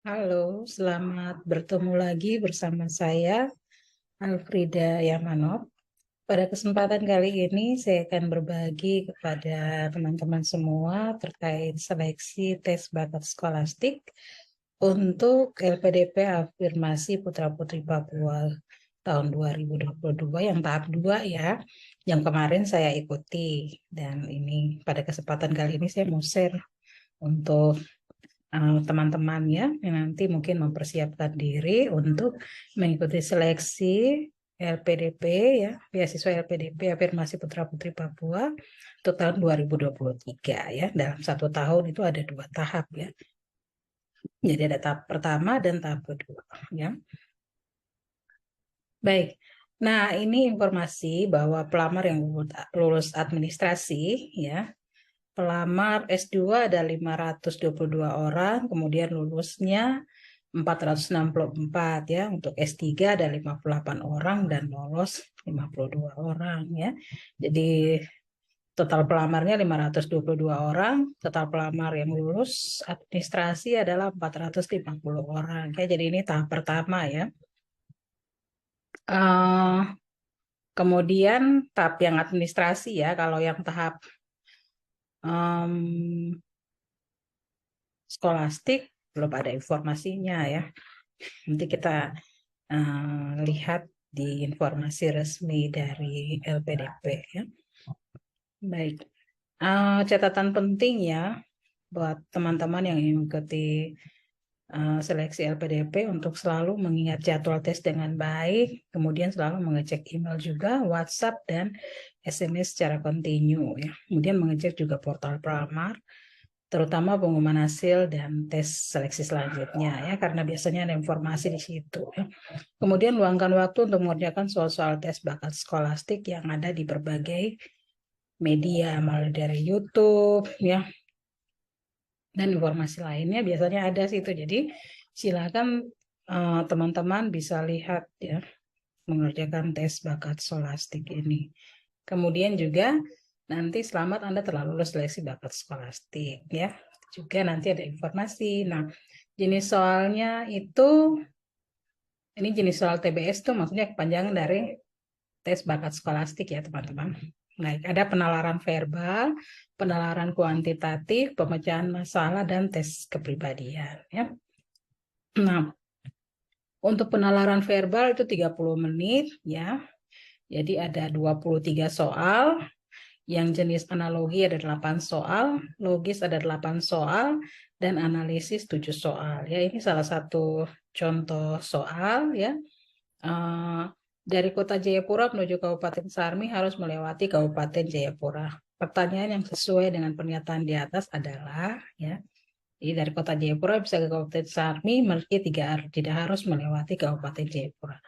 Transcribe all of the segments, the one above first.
Halo, selamat bertemu lagi bersama saya, Alfrida Yamanov. Pada kesempatan kali ini, saya akan berbagi kepada teman-teman semua terkait seleksi tes bakat skolastik untuk LPDP Afirmasi Putra-Putri Papua tahun 2022 yang tahap 2 ya, yang kemarin saya ikuti. Dan ini pada kesempatan kali ini saya mau share untuk teman-teman ya yang nanti mungkin mempersiapkan diri untuk mengikuti seleksi LPDP ya, beasiswa LPDP Afirmasi Putra Putri Papua untuk tahun 2023 ya. Dalam satu tahun itu ada 2 tahap ya. Jadi ada tahap pertama dan tahap kedua ya. Baik. Nah, ini informasi bahwa pelamar yang lulus administrasi ya, pelamar S2 ada 522 orang, kemudian lulusnya 464 ya. Untuk S3 ada 58 orang dan lolos 52 orang ya. Jadi total pelamarnya 522 orang, total pelamar yang lulus administrasi adalah 450 orang. Ya, jadi ini tahap pertama ya. Eh, Kemudian tahap yang administrasi ya, kalau yang tahap em, skolastik belum ada informasinya ya. Nanti kita lihat di informasi resmi dari LPDP ya. Baik. Catatan penting ya buat teman-teman yang ingin mengikuti seleksi LPDP untuk selalu mengingat jadwal tes dengan baik, kemudian selalu mengecek email juga, WhatsApp dan SMS secara kontinu ya. Kemudian mengecek juga portal pelamar, terutama pengumuman hasil dan tes seleksi selanjutnya ya, karena biasanya ada informasi di situ ya. Kemudian luangkan waktu untuk mengerjakan soal-soal tes bakat skolastik yang ada di berbagai media, mulai dari YouTube ya, dan informasi lainnya biasanya ada situ. Jadi silakan teman-teman bisa lihat ya, mengerjakan tes bakat skolastik ini. Kemudian juga nanti selamat Anda telah lulus seleksi bakat skolastik ya. Juga nanti ada informasi. Nah, jenis soalnya itu, ini jenis soal TBS tuh maksudnya kepanjangan dari tes bakat skolastik ya teman-teman. Nah, ada penalaran verbal, penalaran kuantitatif, pemecahan masalah, dan tes kepribadian ya. Nah, untuk penalaran verbal itu 30 menit ya. Jadi ada 23 soal, yang jenis analogi ada 8 soal, logis ada 8 soal, dan analisis 7 soal. Ya, ini salah satu contoh soal ya. Eh, dari Kota Jayapura menuju Kabupaten Sarmi harus melewati Kabupaten Jayapura. Pertanyaan yang sesuai dengan pernyataan di atas adalah ya. Jadi dari Kota Jayapura bisa ke Kabupaten Sarmi meski tidak harus melewati Kabupaten Jayapura.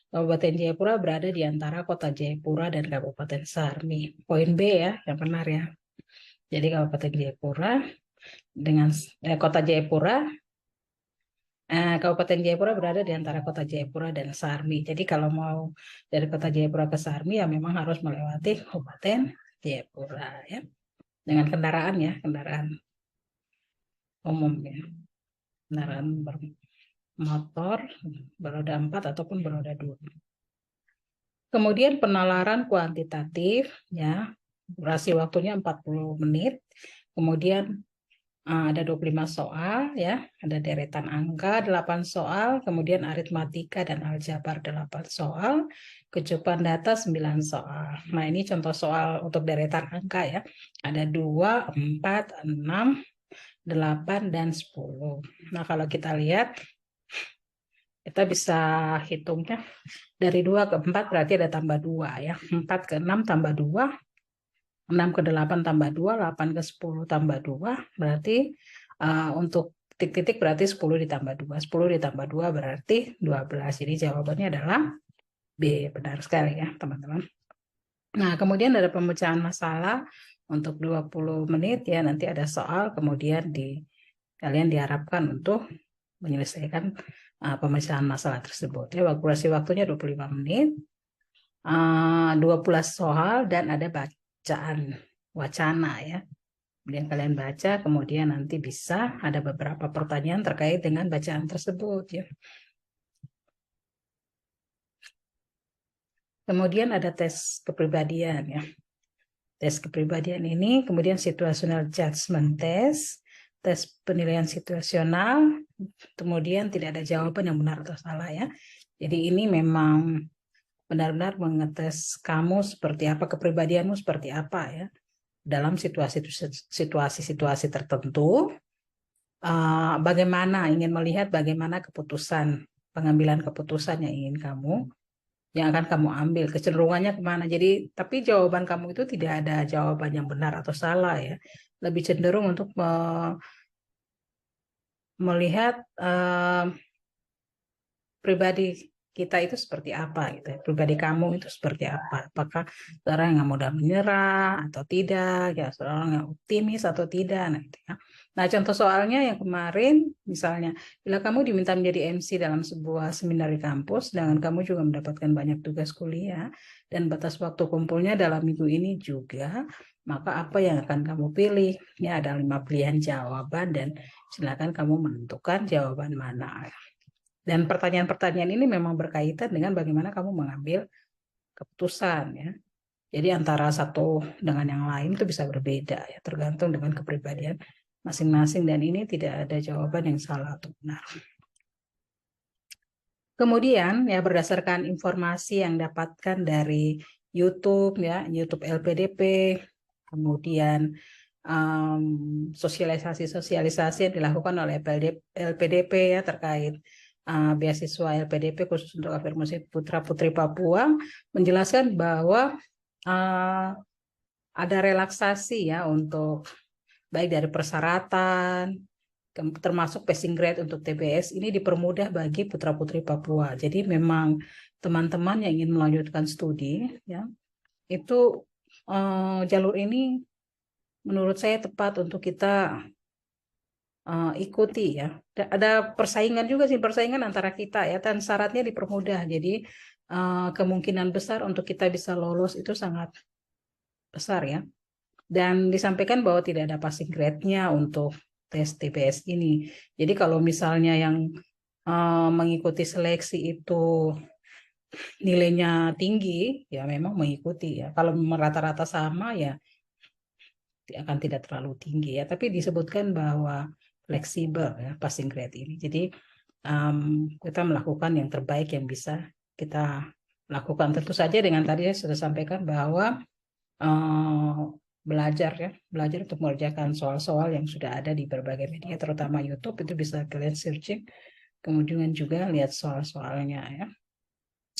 Kabupaten Jayapura berada di antara Kota Jayapura dan Kabupaten Sarmi. Poin B ya, yang benar ya. Jadi Kabupaten Jayapura dengan Kota Jayapura, Kabupaten Jayapura berada di antara Kota Jayapura dan Sarmi. Jadi kalau mau dari Kota Jayapura ke Sarmi ya memang harus melewati Kabupaten Jayapura ya. Dengan kendaraan ya, kendaraan umum ya. Kendaraan bermotor beroda 4 ataupun beroda 2. Kemudian penalaran kuantitatif ya. Durasi waktunya 40 menit. Kemudian ada 25 soal ya, ada deretan angka 8 soal, kemudian aritmatika dan aljabar 8 soal, kecukupan data 9 soal. Nah, ini contoh soal untuk deretan angka ya. Ada 2, 4, 6, 8, dan 10. Nah, kalau kita lihat, kita bisa hitungnya dari 2 ke 4 berarti ada tambah 2 ya. 4 ke 6 tambah 2, 6 ke 8 tambah 2, 8 ke 10 tambah 2, berarti untuk titik-titik berarti 10 ditambah 2. 10 ditambah 2 berarti 12. Jadi jawabannya adalah B. Benar sekali ya teman-teman. Nah, kemudian ada pemecahan masalah untuk 20 menit ya. Nanti ada soal, kemudian kalian diharapkan untuk menyelesaikan pemecahan masalah tersebut. Ya, durasi waktunya 25 menit. 12 soal dan ada bacaan wacana ya. Kemudian kalian baca, kemudian nanti bisa ada beberapa pertanyaan terkait dengan bacaan tersebut ya. Kemudian ada tes kepribadian ya. Tes kepribadian ini, kemudian situational judgment test, tes penilaian situasional, kemudian tidak ada jawaban yang benar atau salah ya. Jadi ini memang benar-benar mengetes kamu seperti apa, kepribadianmu seperti apa ya. Dalam situasi-situasi tertentu, bagaimana ingin melihat bagaimana pengambilan keputusan yang akan kamu ambil, kecenderungannya kemana. Jadi, tapi jawaban kamu itu tidak ada jawaban yang benar atau salah ya. Lebih cenderung untuk melihat pribadi kita itu seperti apa gitu ya. Pribadi kamu itu seperti apa. Apakah seorang yang mudah menyerah atau tidak, ya seorang yang optimis atau tidak. Nah, gitu ya. Nah, contoh soalnya yang kemarin, misalnya, bila kamu diminta menjadi MC dalam sebuah seminar di kampus, dengan kamu juga mendapatkan banyak tugas kuliah, dan batas waktu kumpulnya dalam minggu ini juga, maka apa yang akan kamu pilih? Ya, ada 5 pilihan jawaban, dan silakan kamu menentukan jawaban mana. Dan pertanyaan-pertanyaan ini memang berkaitan dengan bagaimana kamu mengambil keputusan ya. Jadi antara satu dengan yang lain itu bisa berbeda ya, tergantung dengan kepribadian masing-masing, dan ini tidak ada jawaban yang salah atau benar. Kemudian ya, berdasarkan informasi yang dapatkan dari YouTube ya, YouTube LPDP, kemudian sosialisasi yang dilakukan oleh LPDP ya terkait beasiswa LPDP khusus untuk afirmasi putra-putri Papua, menjelaskan bahwa ada relaksasi ya untuk baik dari persyaratan, termasuk passing grade untuk TBS ini dipermudah bagi putra-putri Papua. Jadi memang teman-teman yang ingin melanjutkan studi ya, itu jalur ini menurut saya tepat untuk kita ikuti ya. Ada persaingan juga sih, persaingan antara kita ya, dan syaratnya dipermudah. Jadi kemungkinan besar untuk kita bisa lolos itu sangat besar ya. Dan disampaikan bahwa tidak ada passing grade-nya untuk tes TPS ini. Jadi kalau misalnya yang mengikuti seleksi itu nilainya tinggi, ya memang mengikuti ya. Kalau rata-rata sama ya akan tidak terlalu tinggi ya. Tapi disebutkan bahwa fleksibel ya passing grade ini. Jadi kita melakukan yang terbaik yang bisa kita lakukan. Tentu saja dengan tadi saya sudah sampaikan bahwa belajar untuk mengerjakan soal-soal yang sudah ada di berbagai media, terutama YouTube, itu bisa kalian searching, kemudian juga lihat soal-soalnya ya.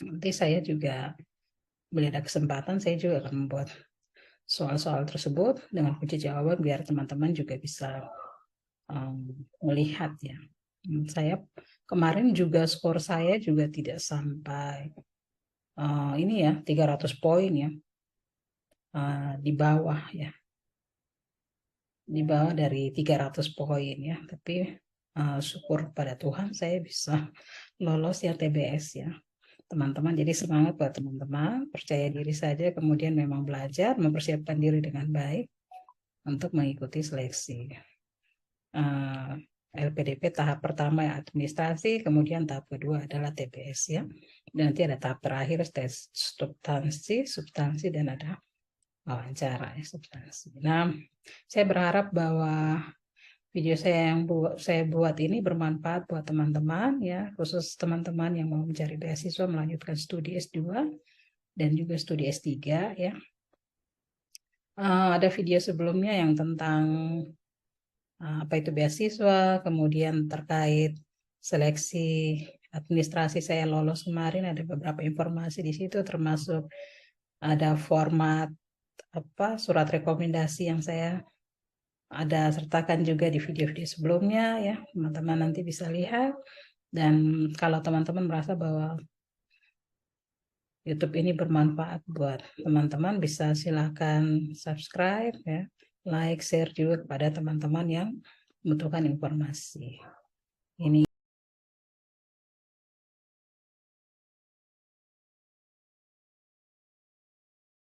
Nanti saya juga bila ada kesempatan saya juga akan membuat soal-soal tersebut dengan kunci jawaban biar teman-teman juga bisa melihat ya. Saya kemarin juga skor saya juga tidak sampai ini ya 300 poin ya, di bawah ya, di bawah dari 300 poin ya, tapi syukur pada Tuhan saya bisa lolos ya TBS ya teman-teman. Jadi semangat buat teman-teman, percaya diri saja, kemudian memang belajar, mempersiapkan diri dengan baik untuk mengikuti seleksi LPDP tahap pertama ya administrasi, kemudian tahap kedua adalah TBS ya. Dan nanti ada tahap terakhir tes substansi dan ada wawancara ya substansi. Nah, saya berharap bahwa video yang saya buat ini bermanfaat buat teman-teman ya, khusus teman-teman yang mau mencari beasiswa melanjutkan studi S2 dan juga studi S3 ya. Ada video sebelumnya yang tentang apa itu beasiswa, kemudian terkait seleksi administrasi saya lolos kemarin, ada beberapa informasi di situ, termasuk ada format surat rekomendasi yang saya ada sertakan juga di video-video sebelumnya ya, teman-teman nanti bisa lihat. Dan kalau teman-teman merasa bahwa YouTube ini bermanfaat buat teman-teman, bisa silakan subscribe ya, like, share juga kepada teman-teman yang membutuhkan informasi ini.